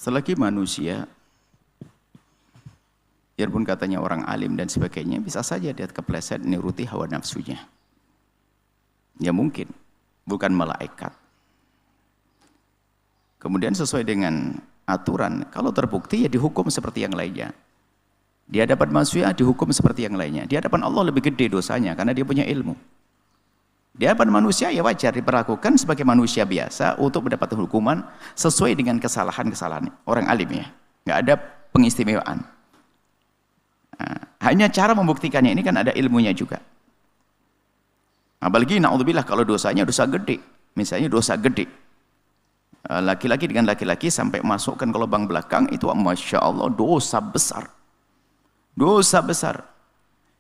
Selagi manusia, biarpun katanya orang alim dan sebagainya, bisa saja dia kepleset niruti hawa nafsunya. Ya mungkin, bukan malaikat. Kemudian sesuai dengan aturan, kalau terbukti ya dihukum seperti yang lainnya. Di hadapan manusia dihukum seperti yang lainnya. Di hadapan Allah lebih gede dosanya karena dia punya ilmu. Di hadapan manusia ya wajar diperlakukan sebagai manusia biasa untuk mendapat hukuman sesuai dengan kesalahan-kesalahan orang alim ya. Nggak ada pengistimewaan. Nah, hanya cara membuktikannya ini kan ada ilmunya juga. Apalagi na'udzubillah kalau dosanya dosa gede. Misalnya dosa gede. Laki-laki dengan laki-laki sampai masukkan ke lubang belakang itu Masya Allah dosa besar. Dosa besar.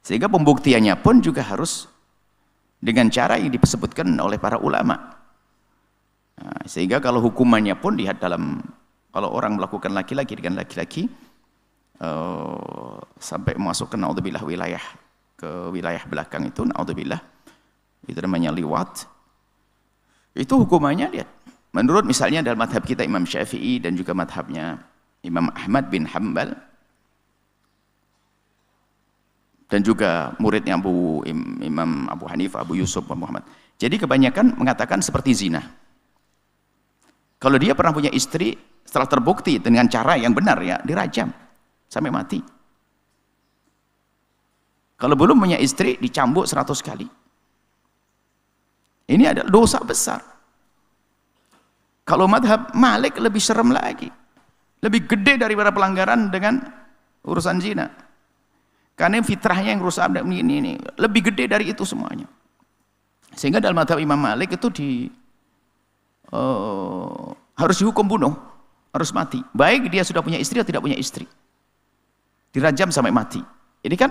Sehingga pembuktiannya pun juga harus dengan cara yang disebutkan oleh para ulama. Nah, sehingga kalau hukumannya pun lihat dalam, kalau orang melakukan laki-laki dengan laki-laki sampai masuk ke naudzubillah wilayah, ke wilayah belakang itu naudzubillah, itu namanya liwat, itu hukumannya lihat. Menurut misalnya dalam madhab kita Imam Syafi'i dan juga madhabnya Imam Ahmad bin Hanbal dan juga muridnya Imam Abu Hanifah, Abu Yusuf, Abu Muhammad. Jadi kebanyakan mengatakan seperti zina. Kalau dia pernah punya istri, setelah terbukti dengan cara yang benar ya, dirajam sampai mati. Kalau belum punya istri, dicambuk 100 kali. Ini adalah dosa besar. Kalau madhab Malik lebih serem lagi. Lebih gede daripada pelanggaran dengan urusan zina. Karena fitrahnya yang rusak ini lebih gede dari itu semuanya. Sehingga dalam madhab Imam Malik itu harus dihukum bunuh, harus mati. Baik dia sudah punya istri atau tidak punya istri. Dirajam sampai mati. Ini kan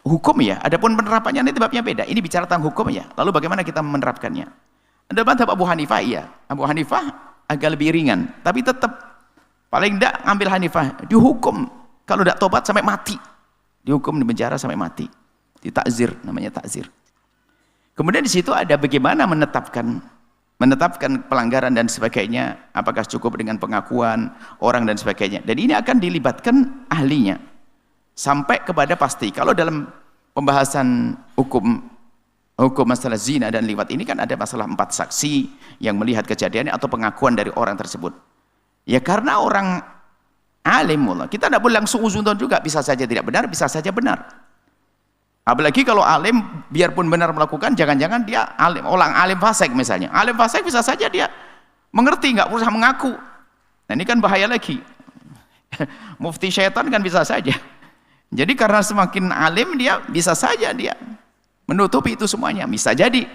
hukum ya, adapun penerapannya ini babnya beda. Ini bicara tentang hukum ya. Lalu bagaimana kita menerapkannya? Ada madhab Abu Hanifah ya. Abu Hanifah agak lebih ringan, tapi tetap paling tidak ambil Hanifah dihukum kalau tidak tobat sampai mati. Dihukum di penjara sampai mati. Ditakzir, namanya takzir. Kemudian di situ ada bagaimana menetapkan pelanggaran dan sebagainya, apakah cukup dengan pengakuan orang dan sebagainya. Dan ini akan dilibatkan ahlinya sampai kepada pasti. Kalau dalam pembahasan hukum masalah zina dan liwat ini kan ada masalah 4 saksi yang melihat kejadiannya atau pengakuan dari orang tersebut. Ya karena orang alim, kita tidak boleh langsung uzunton juga, bisa saja tidak benar, bisa saja benar. Apalagi kalau alim, biarpun benar melakukan, jangan-jangan dia alim, orang alim fasik misalnya. Alim fasik bisa saja dia mengerti, nggak usah mengaku. Nah ini kan bahaya lagi. Mufti syaitan kan bisa saja. Jadi karena semakin alim dia, bisa saja dia menutupi itu semuanya, bisa jadi.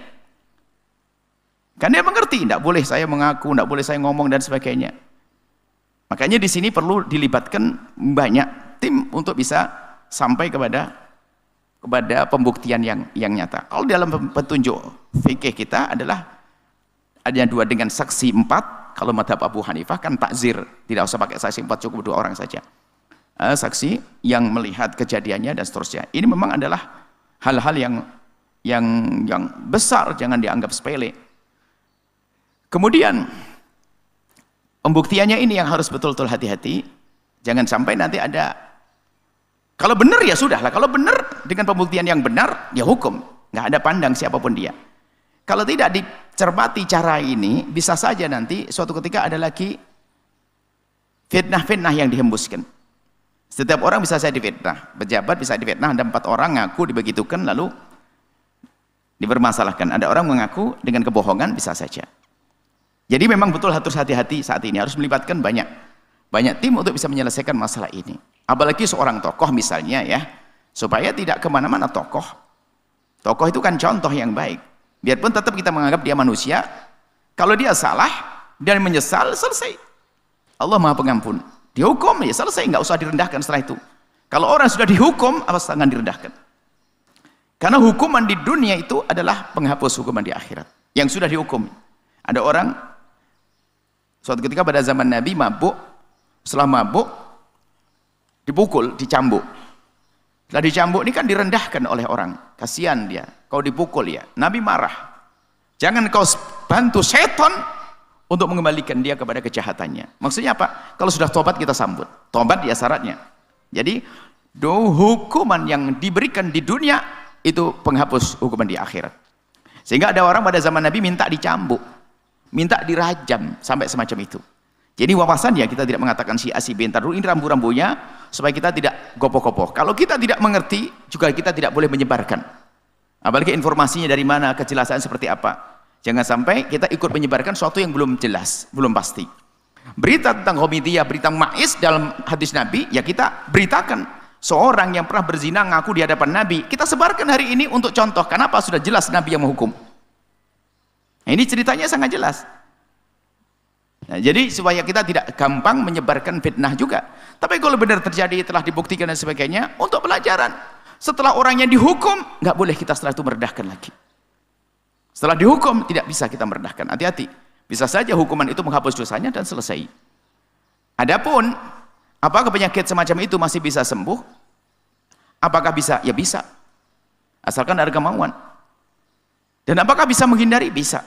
Kan dia mengerti, tidak boleh saya mengaku, tidak boleh saya ngomong dan sebagainya. Makanya di sini perlu dilibatkan banyak tim untuk bisa sampai kepada pembuktian yang nyata. Kalau dalam petunjuk fikih kita adalah ada 2 dengan saksi 4. Kalau madhab Abu Hanifah kan takzir, tidak usah pakai saksi 4, cukup 2 orang saja. Saksi yang melihat kejadiannya dan seterusnya. Ini memang adalah hal-hal yang besar, jangan dianggap sepele. Kemudian pembuktiannya ini yang harus betul-betul hati-hati. Jangan sampai nanti ada, kalau benar ya sudah lah, kalau benar dengan pembuktian yang benar ya hukum, nggak ada pandang siapapun dia. Kalau tidak dicermati cara ini, bisa saja nanti suatu ketika ada lagi fitnah-fitnah yang dihembuskan. Setiap orang bisa saja difitnah, pejabat bisa difitnah, ada 4 orang ngaku dibegitukan lalu dipermasalahkan. Ada orang mengaku dengan kebohongan, bisa saja. Jadi memang betul harus hati-hati saat ini, harus melibatkan banyak tim untuk bisa menyelesaikan masalah ini. Apalagi seorang tokoh misalnya ya, supaya tidak kemana-mana tokoh. Tokoh itu kan contoh yang baik. Biarpun tetap kita menganggap dia manusia, kalau dia salah dan menyesal, selesai. Allah Maha Pengampun. Dihukum ya selesai, nggak usah direndahkan setelah itu. Kalau orang sudah dihukum, apa jangan direndahkan. Karena hukuman di dunia itu adalah penghapus hukuman di akhirat. Yang sudah dihukum. Ada orang suatu ketika pada zaman Nabi mabuk, setelah mabuk dipukul, dicambuk. Setelah dicambuk ini kan direndahkan oleh orang. Kasihan dia, kau dipukul ya. Nabi marah. Jangan kau bantu setan untuk mengembalikan dia kepada kejahatannya. Maksudnya apa? Kalau sudah tobat kita sambut. Tobat dia syaratnya. Jadi hukuman yang diberikan di dunia itu penghapus hukuman di akhirat. Sehingga ada orang pada zaman Nabi minta dicambuk, minta dirajam sampai semacam itu. Jadi wawasannya kita tidak mengatakan si A si B, entar dulu ini rambu-rambunya supaya kita tidak gopoh-gopoh. Kalau kita tidak mengerti juga kita tidak boleh menyebarkan. Apalagi informasinya dari mana, kejelasan seperti apa. Jangan sampai kita ikut menyebarkan sesuatu yang belum jelas, belum pasti. Berita tentang homidiyah, berita ma'is dalam hadis Nabi, ya kita beritakan. Seorang yang pernah berzina ngaku di hadapan Nabi, kita sebarkan hari ini untuk contoh. Kenapa? Sudah jelas Nabi yang menghukum. Nah, ini ceritanya sangat jelas. Nah, jadi supaya kita tidak gampang menyebarkan fitnah juga. Tapi kalau benar terjadi, telah dibuktikan dan sebagainya, untuk pelajaran. Setelah orangnya dihukum, nggak boleh kita setelah itu merendahkan lagi. Setelah dihukum, tidak bisa kita merendahkan. Hati-hati. Bisa saja hukuman itu menghapus dosanya dan selesai. Adapun, apakah penyakit semacam itu masih bisa sembuh? Apakah bisa? Ya bisa. Asalkan ada kemauan. Dan apakah bisa menghindari? Bisa.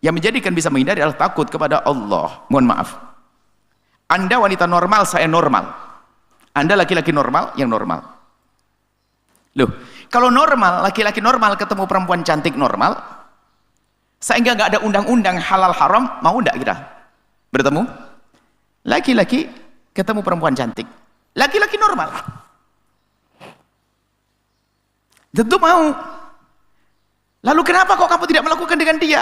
Yang menjadikan bisa menghindari adalah takut kepada Allah. Mohon maaf. Anda wanita normal, saya normal. Anda laki-laki normal, yang normal. Loh, kalau normal, laki-laki normal ketemu perempuan cantik normal, sehingga nggak ada undang-undang halal haram, mau nggak kita bertemu? Laki-laki ketemu perempuan cantik. Laki-laki normal. Tentu mau. Lalu kenapa kok kamu tidak melakukan dengan dia?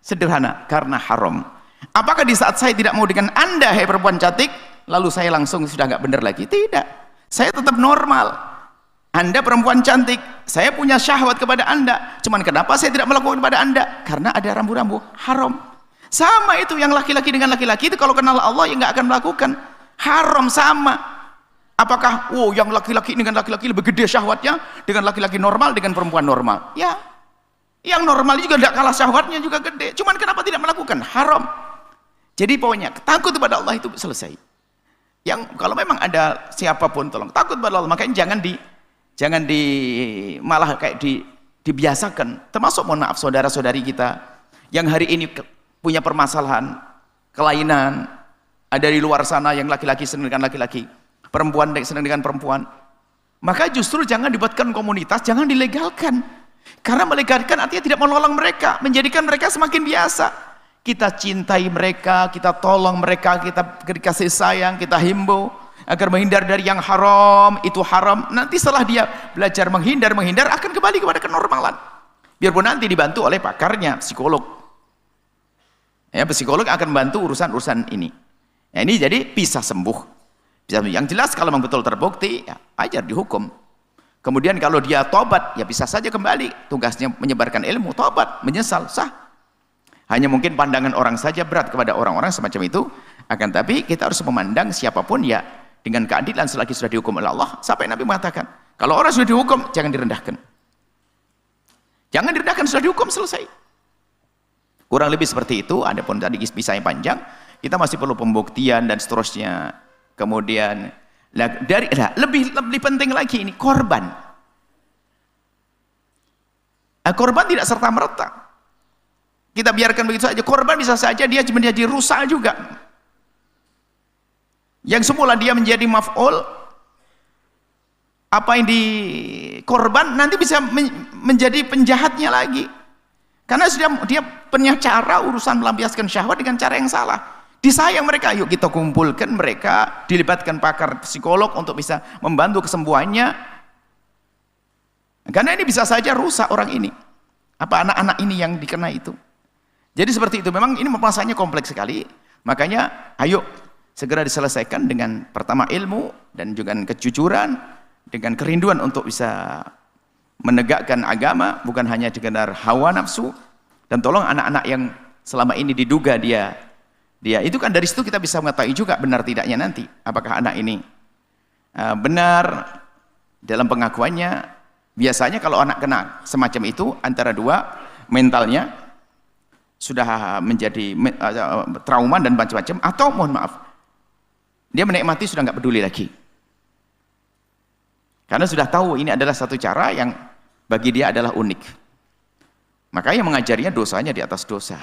Sederhana, karena haram. Apakah di saat saya tidak mau dengan Anda, hai perempuan cantik, lalu saya langsung sudah nggak benar lagi? Tidak. Saya tetap normal. Anda perempuan cantik, saya punya syahwat kepada Anda. Cuman kenapa saya tidak melakukan kepada Anda? Karena ada rambu-rambu haram. Sama itu yang laki-laki dengan laki-laki itu kalau kenal Allah ya nggak akan melakukan. Haram sama. Apakah yang laki-laki dengan laki-laki lebih gede syahwatnya dengan laki-laki normal dengan perempuan normal? Ya. Yang normal juga tidak kalah syahwatnya juga gede. Cuman kenapa tidak melakukan? Haram. Jadi pokoknya takut kepada Allah itu selesai. Yang kalau memang ada siapapun tolong takut kepada Allah, makanya jangan malah kayak dibiasakan. Termasuk mohon maaf saudara-saudari kita yang hari ini punya permasalahan kelainan, ada di luar sana yang laki-laki senang dengan laki-laki, perempuan senang dengan perempuan. Maka justru jangan dibuatkan komunitas, jangan dilegalkan. Karena melegalkan artinya tidak menolong mereka, menjadikan mereka semakin biasa. Kita cintai mereka, kita tolong mereka, kita kasih sayang, kita himbau agar menghindar dari yang haram. Itu haram. Nanti setelah dia belajar menghindar akan kembali kepada kenormalan. Biarpun nanti dibantu oleh pakarnya, psikolog. Ya, psikolog akan membantu urusan-urusan ini. Ya, ini jadi bisa sembuh. Yang jelas kalau memang betul terbukti, ya ajar dihukum. Kemudian kalau dia tobat, ya bisa saja kembali. Tugasnya menyebarkan ilmu, tobat, menyesal, sah. Hanya mungkin pandangan orang saja berat kepada orang-orang semacam itu. Akan tapi kita harus memandang siapapun ya dengan keadilan selagi sudah dihukum oleh Allah. Sampai Nabi mengatakan, kalau orang sudah dihukum, jangan direndahkan. Jangan direndahkan, sudah dihukum, selesai. Kurang lebih seperti itu. Adapun tadi bisa yang panjang, kita masih perlu pembuktian dan seterusnya. Kemudian lebih penting lagi ini korban. Korban tidak serta merta kita biarkan begitu saja. Korban bisa saja dia menjadi rusak juga. Yang semula dia menjadi maf'ul, apa yang di korban nanti bisa menjadi penjahatnya lagi. Karena dia punya cara urusan melampiaskan syahwat dengan cara yang salah. Disayang mereka, yuk kita kumpulkan mereka, dilibatkan pakar psikolog untuk bisa membantu kesembuhannya. Karena ini bisa saja rusak orang ini. Apa anak-anak ini yang dikena itu. Jadi seperti itu, memang ini masalahnya kompleks sekali. Makanya ayo segera diselesaikan dengan pertama ilmu dan juga kejujuran, dengan kerinduan untuk bisa menegakkan agama, bukan hanya sekedar hawa nafsu. Dan tolong anak-anak yang selama ini diduga dia itu kan dari situ kita bisa mengetahui juga benar tidaknya nanti apakah anak ini benar dalam pengakuannya. Biasanya kalau anak kena semacam itu antara dua, mentalnya sudah menjadi trauma dan macam-macam, atau mohon maaf dia menikmati sudah nggak peduli lagi karena sudah tahu ini adalah satu cara yang bagi dia adalah unik. Makanya mengajarinya dosanya di atas dosa.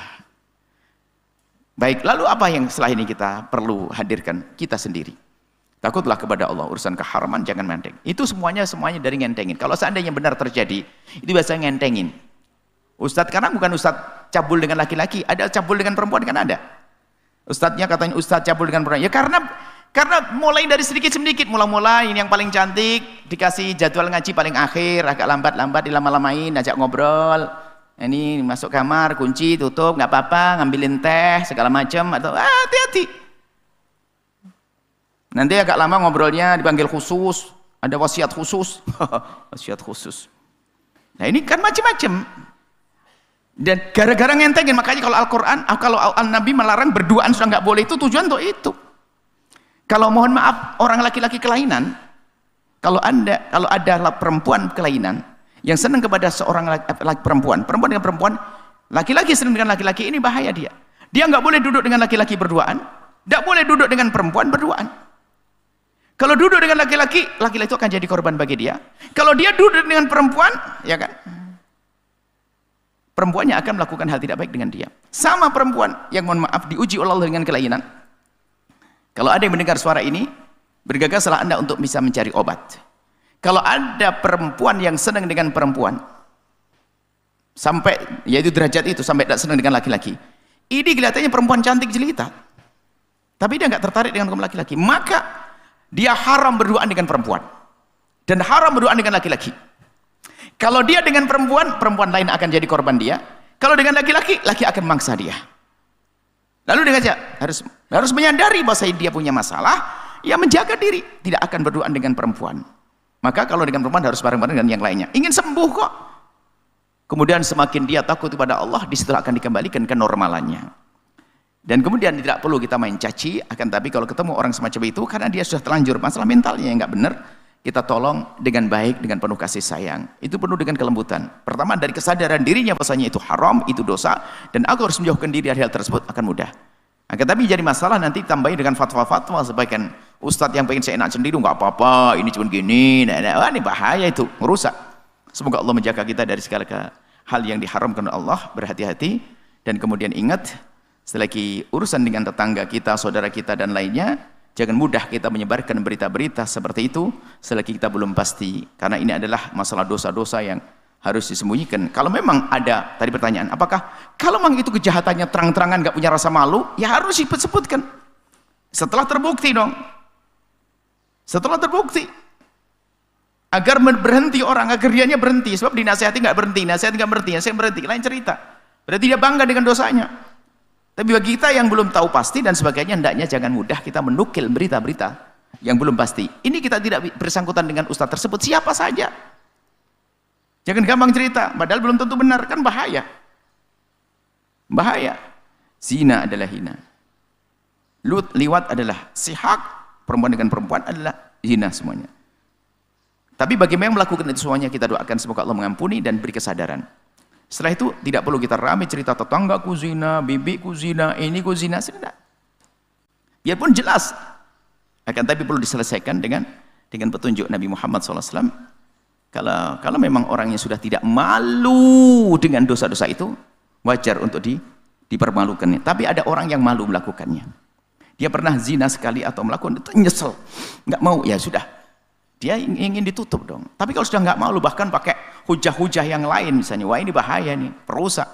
Baik, lalu apa yang setelah ini kita perlu hadirkan? Kita sendiri. Takutlah kepada Allah, urusan keharaman jangan menteng. Itu semuanya dari ngentengin. Kalau seandainya benar terjadi, itu biasanya ngentengin. Ustadz, karena bukan ustadz cabul dengan laki-laki, ada cabul dengan perempuan kan ada. Ustadznya katanya ustadz cabul dengan perempuan. Ya karena mulai dari sedikit-sedikit, mulai ini yang paling cantik, dikasih jadwal ngaji paling akhir, agak lambat-lambat dilama-lamain, ajak ngobrol. Ini masuk kamar, kunci, tutup, nggak apa-apa, ngambilin teh, segala macam, atau hati-hati. Nanti agak lama ngobrolnya dipanggil khusus, ada wasiat khusus, wasiat khusus. Nah ini kan macam-macam. Dan gara-gara ngentengin, makanya kalau Al-Quran, kalau Al-Nabi melarang berduaan sudah nggak boleh, itu tujuan untuk itu. Kalau mohon maaf, orang laki-laki kelainan, kalau ada perempuan kelainan, yang senang kepada seorang perempuan dengan perempuan, laki-laki senang dengan laki-laki, ini bahaya dia. Dia nggak boleh duduk dengan laki-laki berduaan, nggak boleh duduk dengan perempuan berduaan. Kalau duduk dengan laki-laki, laki-laki itu akan jadi korban bagi dia. Kalau dia duduk dengan perempuan, ya kan? Perempuannya akan melakukan hal tidak baik dengan dia. Sama perempuan yang mohon maaf diuji oleh Allah dengan kelainan. Kalau ada yang mendengar suara ini, bergegaslah Anda untuk bisa mencari obat. Kalau ada perempuan yang senang dengan perempuan, sampai yaitu derajat itu sampai tidak senang dengan laki-laki, ini kelihatannya perempuan cantik jelita, tapi dia nggak tertarik dengan kaum laki-laki, maka dia haram berduaan dengan perempuan dan haram berduaan dengan laki-laki. Kalau dia dengan perempuan, perempuan lain akan jadi korban dia. Kalau dengan laki-laki, laki akan mangsa dia. Lalu dia harus menyadari bahwa dia punya masalah, ya menjaga diri, tidak akan berduaan dengan perempuan. Maka kalau dengan perempuan harus bareng-bareng dengan yang lainnya. Ingin sembuh kok. Kemudian semakin dia takut kepada Allah, disitu akan dikembalikan ke normalannya. Dan kemudian tidak perlu kita main caci, akan tapi kalau ketemu orang semacam itu, karena dia sudah terlanjur masalah mentalnya yang nggak benar, kita tolong dengan baik, dengan penuh kasih sayang. Itu penuh dengan kelembutan. Pertama dari kesadaran dirinya bahwasanya itu haram, itu dosa, dan aku harus menjauhkan diri dari hal tersebut akan mudah. Akan tapi jadi masalah nanti tambahin dengan fatwa-fatwa sebagian ustadz yang pengen seenak sendiri, nggak apa-apa, ini cuma gini, wah ini bahaya itu, merusak. Semoga Allah menjaga kita dari segala hal yang diharamkan oleh Allah, berhati-hati, dan kemudian ingat, selagi urusan dengan tetangga kita, saudara kita, dan lainnya, jangan mudah kita menyebarkan berita-berita seperti itu selagi kita belum pasti, karena ini adalah masalah dosa-dosa yang harus disembunyikan. Kalau memang ada, tadi pertanyaan, apakah kalau memang itu kejahatannya terang-terangan gak punya rasa malu, ya harus disebutkan setelah terbukti dong, setelah terbukti, agar berhenti orang, agar dianya berhenti. Sebab dinasihati gak berhenti, nasihat gak berhenti, nasihat berhenti, lain cerita, berarti dia bangga dengan dosanya. Tapi bagi kita yang belum tahu pasti dan sebagainya, hendaknya jangan mudah kita menukil berita-berita yang belum pasti. Ini kita tidak bersangkutan dengan ustadz tersebut, siapa saja. Jangan gampang cerita, padahal belum tentu benar, kan bahaya. Bahaya. Zina adalah hina. Liwat adalah sihak, perempuan dengan perempuan adalah hina semuanya. Tapi bagi yang melakukan itu semuanya, kita doakan semoga Allah mengampuni dan beri kesadaran. Setelah itu tidak perlu kita rame cerita tetanggaku zina, bibiku zina, ini ku zina, tidak. Biarpun jelas, akan tapi perlu diselesaikan dengan petunjuk Nabi Muhammad SAW. Kalau memang orangnya sudah tidak malu dengan dosa-dosa itu, wajar untuk dipermalukannya. Tapi ada orang yang malu melakukannya. Dia pernah zina sekali atau melakukan itu nyesel, nggak mau, ya sudah. Dia ingin ditutup dong. Tapi kalau sudah nggak malu, bahkan pakai hujah-hujah yang lain, misalnya, wah ini bahaya nih, perusak.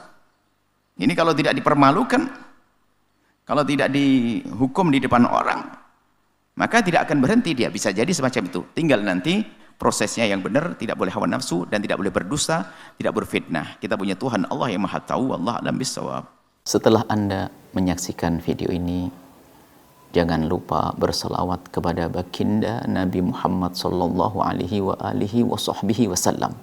Ini kalau tidak dipermalukan, kalau tidak dihukum di depan orang, maka tidak akan berhenti dia. Bisa jadi semacam itu. Tinggal nanti prosesnya yang benar, tidak boleh hawa nafsu dan tidak boleh berdusta, tidak berfitnah. Kita punya Tuhan Allah yang Maha Tahu, Allah a'lam bissawab. Setelah Anda menyaksikan video ini, jangan lupa berselawat kepada baginda Nabi Muhammad sallallahu alaihi wa alihi wa sahbihi wasallam.